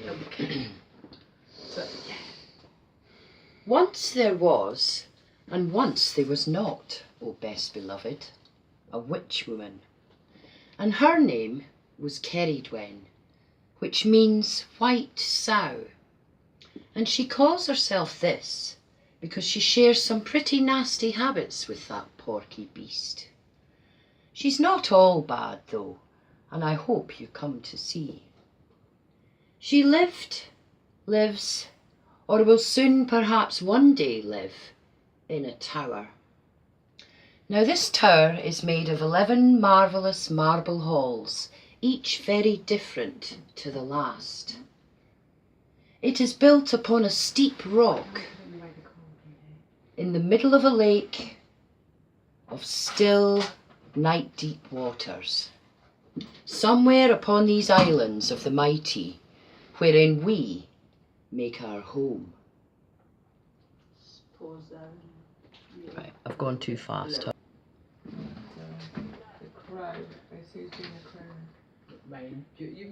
Okay. So, yeah. Once there was, and once there was not, O best beloved, a witch woman, and her name was Ceridwen, which means white sow, and she calls herself this because she shares some pretty nasty habits with that porky beast. She's not all bad though, and I hope you come to see. She lived, lives, or will soon perhaps one day live in a tower. Now this tower is made of 11 marvellous marble halls, each very different to the last. It is built upon a steep rock in the middle of a lake of still night-deep waters, somewhere upon these islands of the mighty, wherein we make our home. Pause there. Yeah. Right, I've gone too fast. The crow. Who's doing the crow? Rain.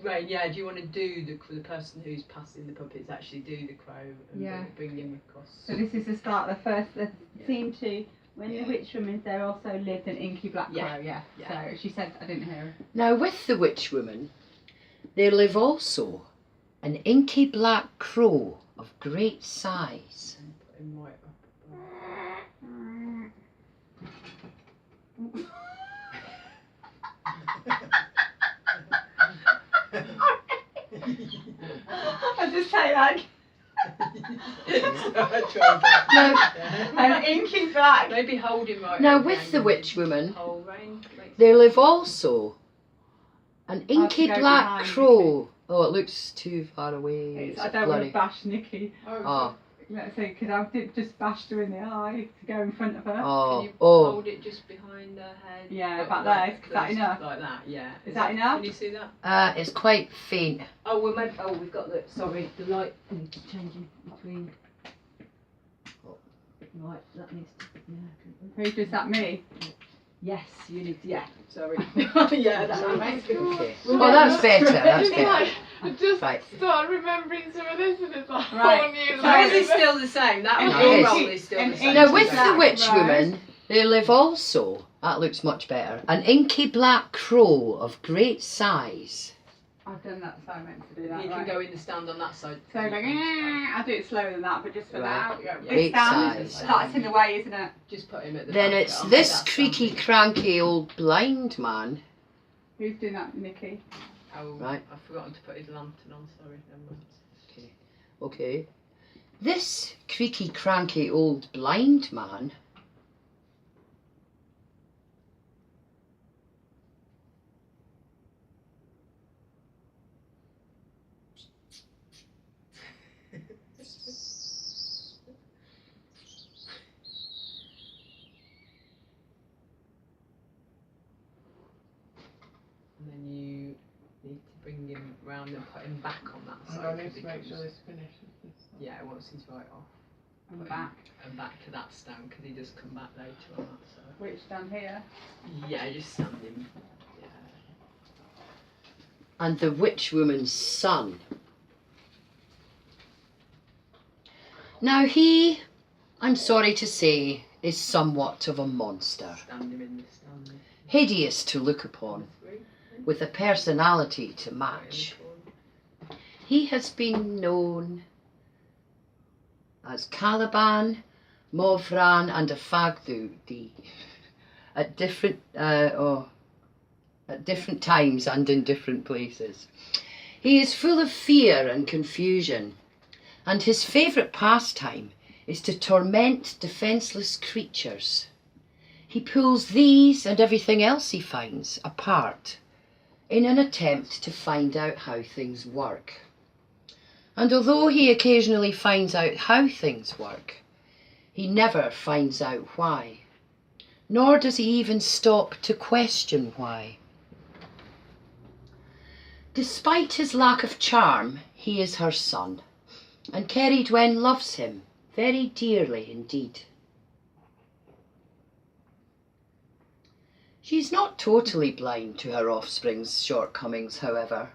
Rain, yeah, do you want to do the person who's passing the puppets actually do the crow and bring him across? So this is the start, the scene 2. When Yeah. the witch woman there also lived an inky black crow, yeah. So she said, I didn't hear her. Now with the witch woman, there live also an inky black crow of great size. Put him right up I just say that. An inky black. Maybe hold him right Now up with again. the witch woman, Hold Rain. there live also an inky go black behind crow. Oh, it looks too far away. I don't want to bash Nikki. Oh, Let's see, because I just bashed her in the eye to go in front of her. Can oh, you oh. hold it just behind her head? Yeah, But about like there. Is that close, enough? Like that, yeah. Is that enough? Can you see that? It's quite faint. Oh, well, maybe, we've got the, sorry, the light needs changing between. Right, that needs to, yeah. Who does that, me? Yes, you need to, yeah, sorry. Yeah, that's right. Okay. Oh, that's better. That's It's like, better. I just Right. start remembering some of this and it's like Right. whole new So is it still the same? That And your it role is. is still And the same. Now with the Black witch rose. woman, there live also, that looks much better, an inky black crow of great size. I've done that, so I meant to do that. You right. can go in the stand on that side. So like, I'll do it slower than that, but just for Right. now. Great This stand, size. that's in the way, isn't it? Just put him at the Then back. it's I'll make this that creaky, stand. cranky old blind man. Who's doing that, Nikki? Oh, Right. I've forgotten to put his lantern on, sorry. Never mind. Okay. This creaky, cranky old blind man And then you need to bring him round and put him back on that side. I need 'cause to he make sure comes- this finishes. Yeah, once he's right off. And Put back. him, and back to that stand because he does come back later on that side. Which stand here? Yeah, just stand him. Yeah. and the witch woman's son. Now he, I'm sorry to say, is somewhat of a monster, Stand him in the stand. hideous to look upon, with a personality to match. He has been known as Caliban, Movran and Afagdudi at different times and in different places. He is full of fear and confusion, and his favourite pastime is to torment defenceless creatures. He pulls these and everything else he finds apart in an attempt to find out how things work. And although he occasionally finds out how things work, he never finds out why, nor does he even stop to question why. Despite his lack of charm, he is her son, and Ceridwen loves him very dearly indeed. She is not totally blind to her offspring's shortcomings, however,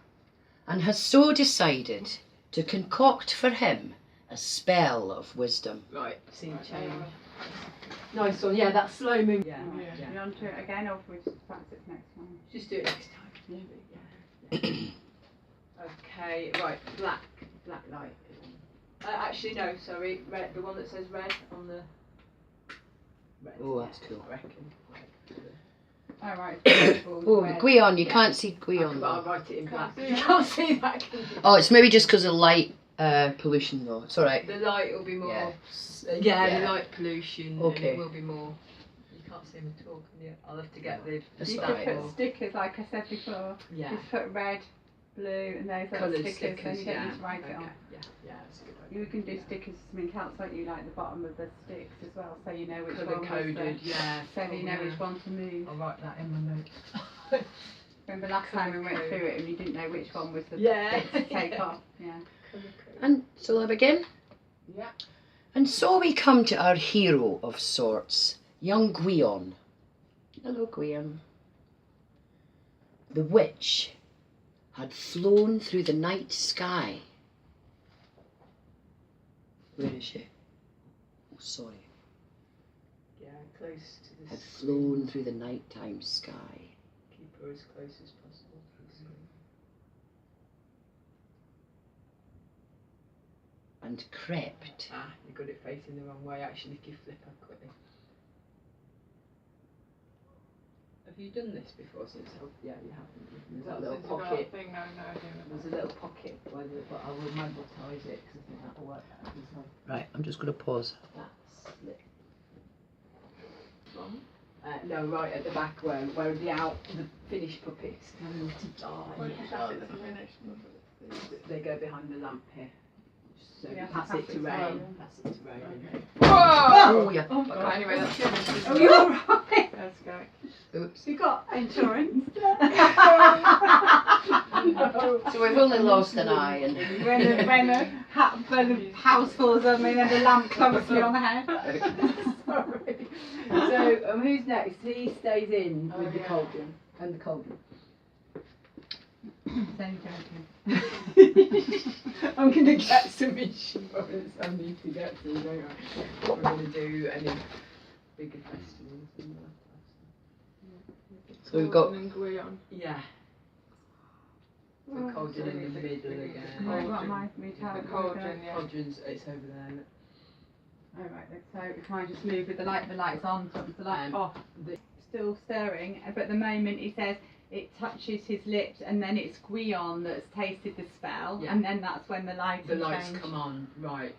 and has so decided to concoct for him a spell of wisdom. Right, scene change. Nice one. Yeah, that slow move. Yeah. Do you want to do it again, or we just practice it next time? Just do it next time. Yeah. Okay, right, black light. Actually, no, sorry, red. The one that says red on the. Red. Oh, that's cool. I reckon. Oh, right. Oh, the Gwion, you can't see Gwion. I'll write it in black. see You it. can't see that. Can you? Oh, it's maybe just because of light pollution though. It's alright. The light will be more. Yeah. Yeah, the light pollution. Okay. And it will be more. You can't see them at all, can you? I'll have to get the. That's You fine. could put stickers, like I said before. Yeah. Just put red, blue, and those little Coloured stickers, and you don't yeah. need to write it on. Yeah, that's a good idea. You can do stickers to something else, like you like the bottom of the sticks as well, so you know which Colour one coded, was the, yeah. so that you know which one to move. I'll write that in my notes. Remember last time we went Colour through it and you didn't know which one was the Yeah. bit to take off. Yeah. And so I begin. Yeah. And so we come to our hero of sorts, young Gwion. Hello, Gwion. The witch had flown through the night sky. Where is she? Oh, sorry. Yeah, close to the Had screen. flown through the nighttime sky. Keep her as close as possible to the screen. And crept. Ah, you're good at facing the wrong way. Actually, if you flip her quickly. Have you done this before? Since yeah, you haven't. There's that little pocket. Thing, no, I don't. There's a little pocket where but I will magnetise it because I think that will work better. Right, I'm just going to pause. That's it. No, right at the back where the finished puppets going to Where die. did you pass it to finish? They go behind the lamp here. So Yeah, pass it to Ray. Pass it to Ray. Okay. Oh, yeah. Okay, anyway, that's good. Oh, you're alright. Let's go. Oops. You got insurance. So we've only lost an eye. And when the house falls on me and the lamp covers me on the head. Sorry. So who's next? He stays in with the yeah. cauldron and the cauldron. I'm gonna get some insurance. I need to get some. Don't I? We're gonna do any bigger festivals and that. So we've got- Gordon and Gwion. Yeah. The cauldron in the middle again. No, you want me to have The it? cauldron, yeah. Cauldron's it's over there. Alright, so can I just move with the light's on, so the light off, still stirring, but at the moment he says it touches his lips and then it's Gwion that's tasted the spell, Yeah. and then that's when the lights The lights change. come on, right.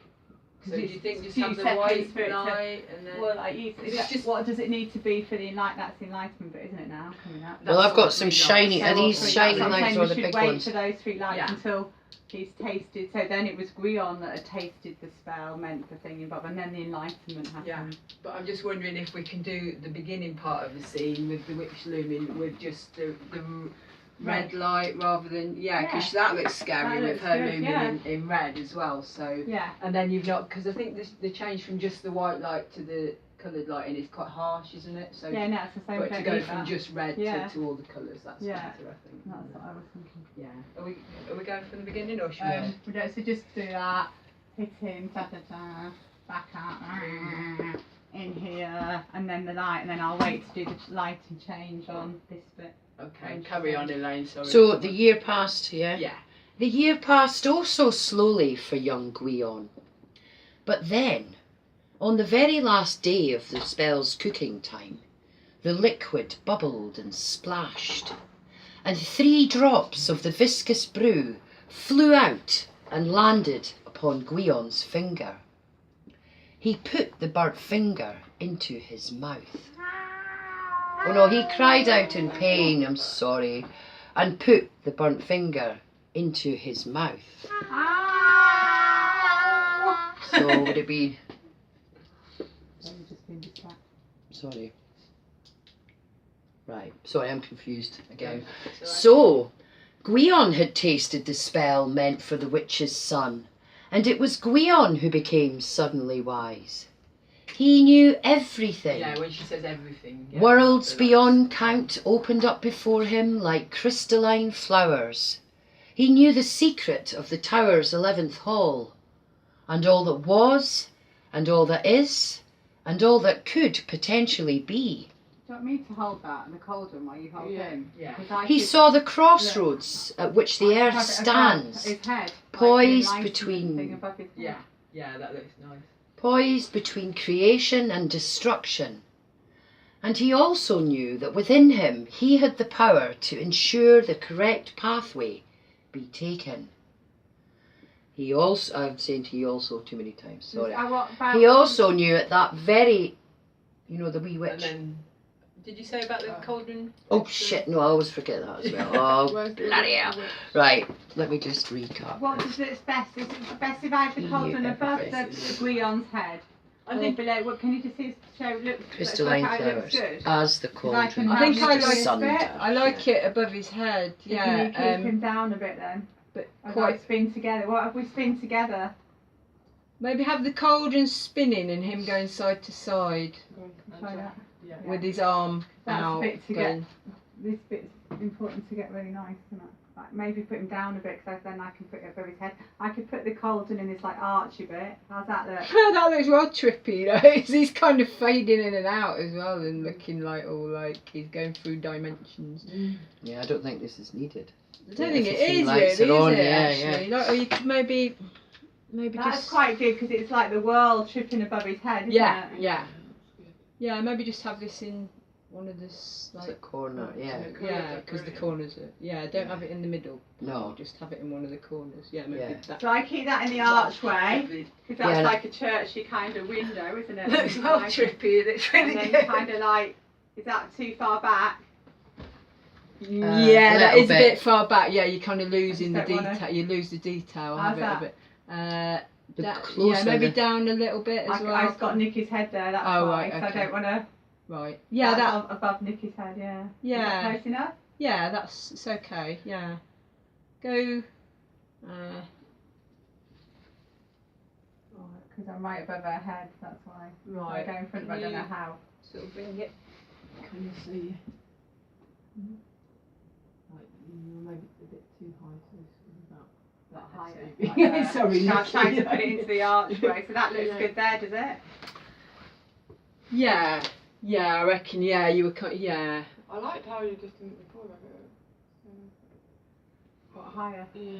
So Because do you think just few have the seconds white for it to- light and then... Well, like you, It's that's just- what does it need to be for the that's the enlightenment bit, isn't it now, coming up? Well, I've got some shiny. Are So these three shiny lights. I'm lights saying or we the should big wait ones? for those three lights Yeah. until he's tasted, so then it was Gwion that had tasted the spell, meant the thing above, and then the enlightenment happened. Yeah. But I'm just wondering if we can do the beginning part of the scene with the witch looming with just the red light rather than because that looks scary That with looks her good, looming yeah. in red as well. So Yeah. and then you've not because I think the change from just the white light to the coloured lighting is quite harsh, isn't it? So Yeah, no, it's the same but to thing. go with from that. just red Yeah. to all the colours, that's Yeah. better, I think. That's what I was thinking. Yeah. Are we going from the beginning or should we? We don't, so just do that, hit him, ta ta ta, back out, in here, and then the light, and then I'll wait to do the lighting change on this bit. Okay, carry on, Elaine. Sorry. So the year passed, yeah? Yeah. The year passed oh so slowly for young Gwion. But then, on the very last day of the spell's cooking time, the liquid bubbled and splashed, and 3 drops of the viscous brew flew out and landed upon Gwion's finger. He put the burnt finger into his mouth. Oh no, he cried out in pain, I'm sorry, and put the burnt finger into his mouth. So would it be... So you've just been distracted. Sorry. Right, sorry, I'm confused again. It's So, Gwion had tasted the spell meant for the witch's son, and it was Gwion who became suddenly wise. He knew everything. Yeah, when she says everything. Yeah. Worlds So beyond count opened up before him like crystalline flowers. He knew the secret of the tower's 11th hall, and all that was, and all that is, and all that could potentially be. Do you want me to hold that, the cauldron, while you hold Yeah. him? Yeah. 'Cause I He could saw the crossroads at which the have earth it above stands, his head, poised like the between- enlightenment thing above his head. Yeah. Yeah, that looks nice. poised between creation and destruction. And he also knew that within him he had the power to ensure the correct pathway be taken. He also, I'm saying he also too many times, sorry. What about He also knew at that very, you know, the wee And witch. then, did you say about the cauldron? Oh shit, no, I always forget that as well. Oh, Where's the bloody witch? hell. Right, let me just recap. What is it's best? Is it best if I have the You cauldron have above the the faces. Guion's head? I Or think below? What can you just see? Show look. Crystalline look how it looks flowers good. as the I cauldron. can I think have I this like bit. asunder. I like it above his head. Can you Yeah. keep him down a bit then? But Or quite. like spin together. What if we spin together? Maybe have the cauldron spinning and him going side to side Try that. Yeah. with his arm That's a out. bit to going- This bit's important to get really nice, isn't it? Like maybe put him down a bit, because then I can put it above his head. I could put the cauldron in this like archy bit. How's that look? That looks well trippy, you know. He's kind of fading in and out as well, and looking like all like he's going through dimensions. Yeah, I don't think this is needed. I don't Yeah, think if it a few is lights really, are on, is it? yeah, Actually, like, or you could maybe That's just quite good, because it's like the world tripping above his head, isn't yeah, it? yeah, yeah. Maybe just have this in one of the It's a like corner, yeah. yeah, because the corners are yeah. Don't have it in the middle. No. Just have it in one of the corners. Yeah, maybe Yeah. that. So I keep that in the archway, because that's Yeah. like a churchy kind of window, isn't it? Looks well Like- trippy. It looks And really then good. kind of like, is that too far back? Yeah, that little is a bit. bit far back. Yeah, you're kind of losing the I just don't detail. wanna- You lose the detail. How's Have it that? a bit. The Yeah, closer maybe the- down a little bit as well. I've got Nikki's head there, that's Oh, why, right, 'cause okay. I don't want to. Right. Yeah, that. above Nikki's head, yeah. Is Yeah. that close enough? Yeah, that's it's okay. Yeah. Go. Because I'm right above her head, that's why. Right. I go in front, but I don't know how. Sort of bring it. Can you see? Like, maybe a bit too high to that Higher. Sorry, So I was trying to Nikki. put it into the archway, so that looks Yeah. good there, does it? Yeah. Yeah, I reckon. Yeah, you were. Yeah. I liked how you just didn't record like it. What, higher? Yeah.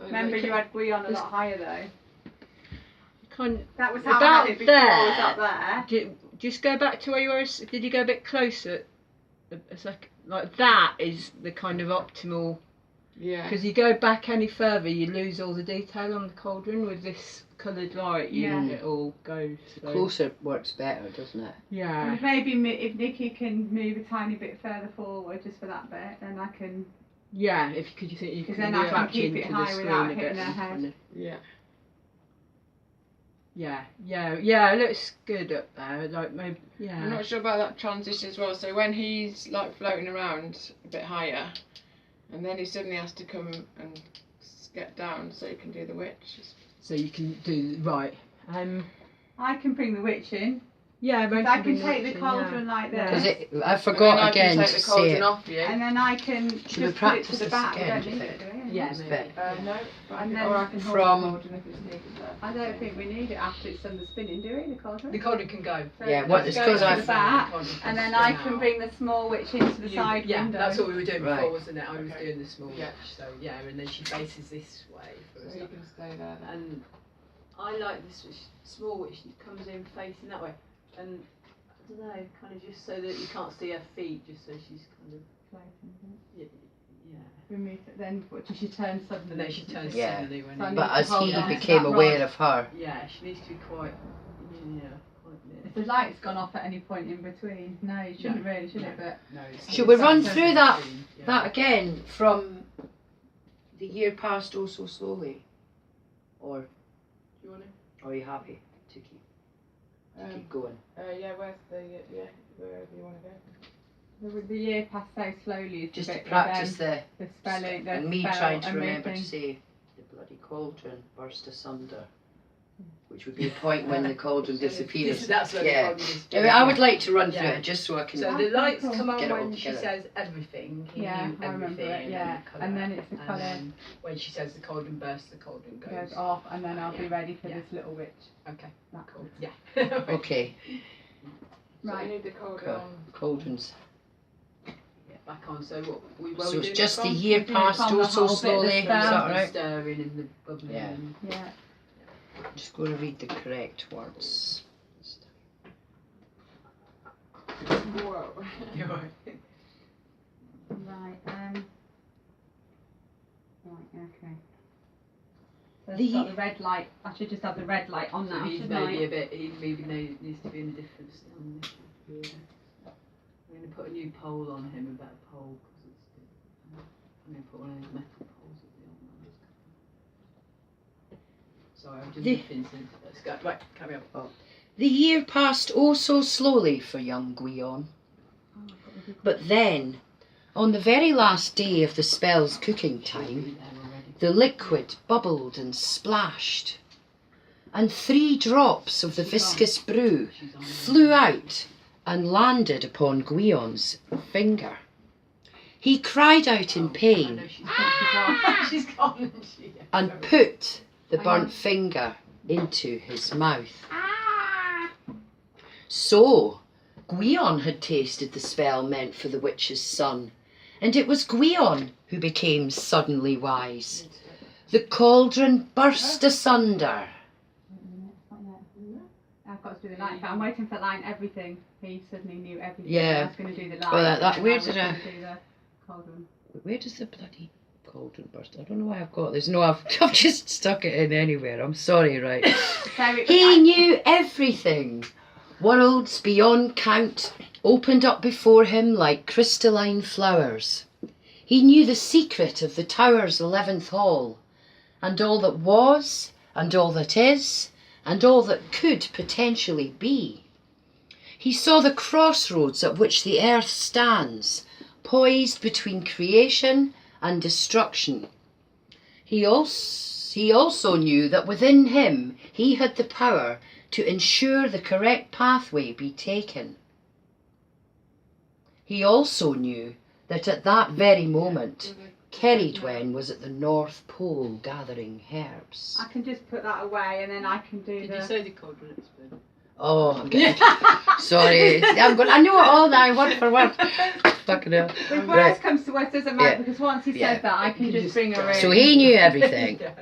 Remember you had Guion a lot higher though. Kind of. That was how I About had it before, there. was up there. Just go back to where you were. Did you go a bit closer? A second. Like that is the kind of optimal. Yeah. Because you go back any further, you lose all the detail on the cauldron. With this coloured light, Yeah. it all goes. So. Closer works better, doesn't it? Yeah. And maybe if Nikki can move a tiny bit further forward just for that bit, then I can. Yeah, if you could, you think you 'Cause could then I can match keep it into the high screen without a bit. hitting her and head. kind of- Yeah. Yeah, it looks good up there. Like maybe, I'm yeah. not sure about that transition as well. So when he's like floating around a bit higher, and then he suddenly has to come and get down so he can do the witch. So you can do right. I can bring the witch in. Yeah, 'Cause I can take the cauldron like Yeah. Because this. I And forgot then I again can to take the say cauldron it. off you. And then I can Should we just put it practice to the this back. again, I do don't you need think? it, do we? Yeah, This maybe. bit. No, but And or I then can hold from- the cauldron if it's needed. I don't think we need it after it's done the spinning, do we? The cauldron. The cauldron can go. So Yeah, it what- just it's goes 'cause to I've- the back, The cauldron and then spin I out. can bring the small witch into the side Yeah, window. that's what we were doing before, Right. wasn't it? I was Okay. doing the small Yeah. witch, so yeah, and then she faces this way for So us. you can stay there then. And I like this small witch comes in facing that way, and I don't know, kind of just so that you can't see her feet, just so she's kind of yeah. Then what, does she turn suddenly? And then she turns Yeah. suddenly when So I he, need But to as hold he on to became that aware rod. of her, yeah, she needs to be quite quite If the light's gone off at any point in between, no, you shouldn't really, should it? But no. It's Should we run it's through that- yeah. that again from the year passed oh so slowly, or Do you want to? are you happy to keep going? Yeah, where's the wherever you want to go. the year passed so slowly. Is Just the to bit practice with, the the spelling, the and me spell trying to and remember to moving. say the bloody cauldron burst asunder which would be a point when the cauldron disappears. That's where Yeah. the cauldron is. I would like to run through Yeah. it just so I can. So the lights come on Get it all when she together. says everything. He Yeah, knew I remember it, everything, yeah. the And then it's the and colour. then when she says the cauldron bursts, the cauldron Goes off, and then I'll be ready for Yeah. this little witch. Okay, That cool. Yeah. Okay, So Right. you need the cauldron on. cauldrons. Yeah, back on. So what we So doing it's it just the from? year We're doing it passed from the oh so whole bit, the slowly. Is spell. that The right? stirring and the bubbling. Yeah. and- Yeah. Just going to read the correct words. Whoa. You're right. Right. Right. Okay. So The- it's got the red light. I should just have the red light on So now, he's shouldn't maybe I? a bit. He maybe needs to be in a different stand. Yeah. I'm going to put a new pole on him, a better pole, because it's. I'm going to put one of those metal poles at the old one. Sorry, I'm just The- looking since. Let's go. Right, carry on. The year passed oh so slowly for young Gwion. But then, on the very last day of the spell's cooking time, the liquid bubbled and splashed, and 3 drops of the viscous brew flew out and landed upon Gwion's finger. He cried out in pain She's gone. and put the burnt finger into his mouth. So, Gwion had tasted the spell meant for the witch's son, and it was Gwion who became suddenly wise. The cauldron burst asunder. I've got to do the light, but I'm waiting for line everything. He suddenly knew everything. Yeah. I was going to do the light. Well, and then where I was did gonna I- do the cauldron. Where does the bloody cauldron burst? I don't know why I've got this. No, I've just stuck it in anywhere. I'm sorry, right? So it, He knew everything. Worlds beyond count opened up before him like crystalline flowers. He knew the secret of the tower's 11th hall, and all that was, and all that is, and all that could potentially be. He saw the crossroads at which the earth stands, poised between creation and destruction. He also knew that within him he had the power to ensure the correct pathway be taken. He also knew that at that very moment, Cerridwen was at the North Pole gathering herbs. I can just put that away, and then I can do Did the. you say the cauldron exploded? Oh, I'm getting... Sorry. I know it all now, word for word. Fucking hell. If Right. worst comes to worst, doesn't matter, Yeah. because once he Yeah. said that, I can just bring her in. So he knew everything. Yeah.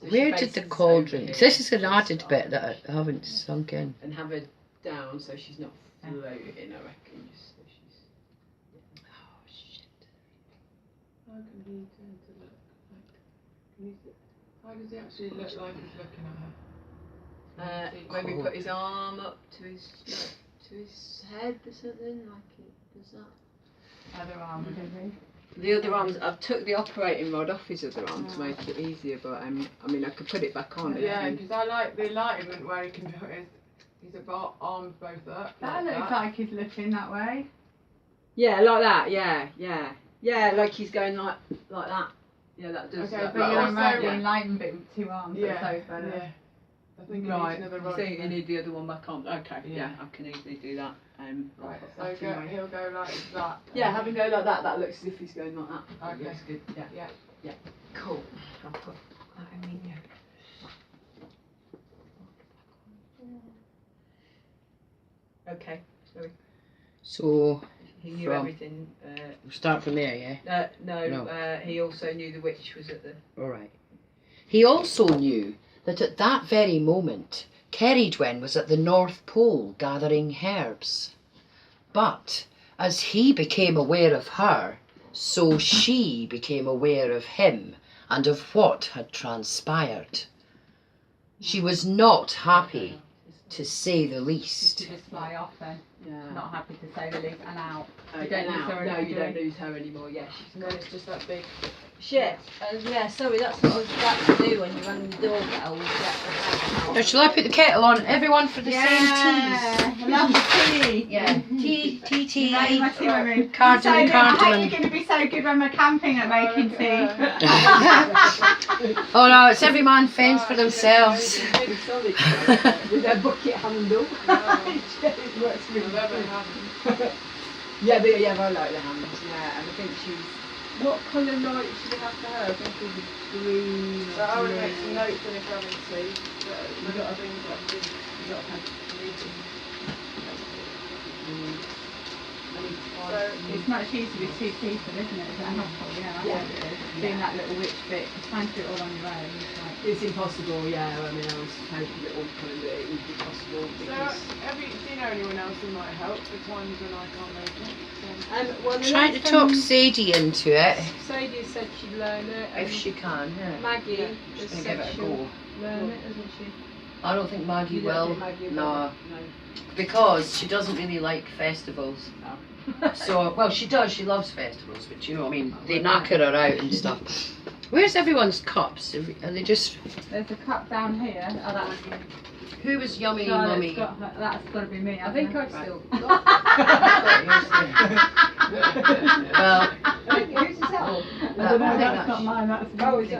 So Where she did the faces cauldron... over here, This is an she'll added stop bit that I haven't sunk in. and have her down so she's not floating, I reckon. Just so she's. Oh, shit. How can he turn to look like? Can you see, how does he actually look like he's looking at her? Maybe Cool. put his arm up to his head or something like it does that. Other arm, would The other arms, I've took the operating rod off his other arm to make it easier, but I mean I could put it back on. Yeah, because I like the enlightenment where he can put his arms both up. That looks like he's looking that way. Yeah, like that. Yeah, like he's going like that. Yeah, that does. Okay, that, But But you're also- right, the enlightenment bit with 2 arms, Yeah, so it's better. yeah. I think he Right. needs another I rod. think you need the other one back on. Okay. Yeah. Yeah, I can easily do that. Right, I'll so put that in my- he'll go like that. Yeah, have him go like that. That looks as if he's going like that. That Okay. looks good. Yeah. Yeah. Cool. I'll put that in here. Okay. So, He knew From- everything. we'll start from there, yeah? No. He also knew the witch was at the. All right. He also knew that at that very moment, Cerridwen was at the North Pole gathering herbs. But as he became aware of her, so she became aware of him and of what had transpired. She was not happy, to say the Just least. to just fly off then. Yeah. Not happy to say the least, and out. You You don't don't lose her No, anymore, you do don't you? lose her anymore. Yeah, she's And then it's just that big. shit. Yeah, sorry, that's what I was about to do when you rang the doorbell. Get the house Now, out. shall I put the kettle on? Everyone for the same teas. I love the tea. Yeah, tea, Right, my tea women. cardamom, So, I hope cardamom. you're going to be so good when we're camping at making tea. Oh no, it's every man fends for themselves. With their bucket handle. It works really I've ever good. had. Yeah, I like the handles, yeah, and I think she's... What colour light should we have for her? I think it was green So I would make grey. some notes in if you're having tea. You got to things like this. You got to have So It's much easier with 2 people, isn't it? Is that helpful? Yeah, I Yeah. think it is. Doing that little witch bit, trying to do it all on your own. It's like, It's impossible, yeah. I mean, I was hoping at one point that it would be possible So, because... do you know anyone else who might help for times when I can't make it? well, the Trying to last talk time Sadie into it, Sadie said she'd learn it. if she can. Yeah. Maggie Yeah, has She's said gonna give it a she'll go. learn it, hasn't she? I don't think Maggie You don't will. think Maggie will? No, because she doesn't really like festivals. No. So, well, she does. She loves festivals, but you know, what I mean, they knacker her out and stuff. Where's everyone's cups? Are they just? there's a cup down here. Oh, that's Who was yummy, Charlotte's mummy? got her, that's got to be me. I think hasn't I've it? still Well, Who's that on? I don't know, that's not mine. That's Oh, is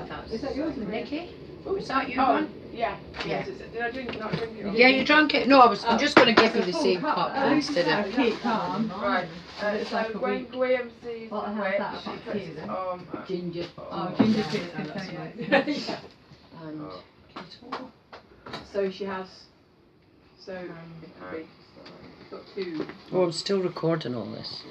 that yours? Nikki? Is that your Oh, one? yeah. Yeah. Did I drink not drink it? Yeah, you drank it. No, I'm just going to give you the Full same cup, cup though. instead Yeah, of. keep calm. Right. It's So like a when week. Graham sees What the the hell's witch, that she about puts tea, his then? arm Ginger. Oh, ginger tea, no, good that's to know. right. And Oh. kettle. So she has. So it could be. Got 2. Oh, I'm still recording all this.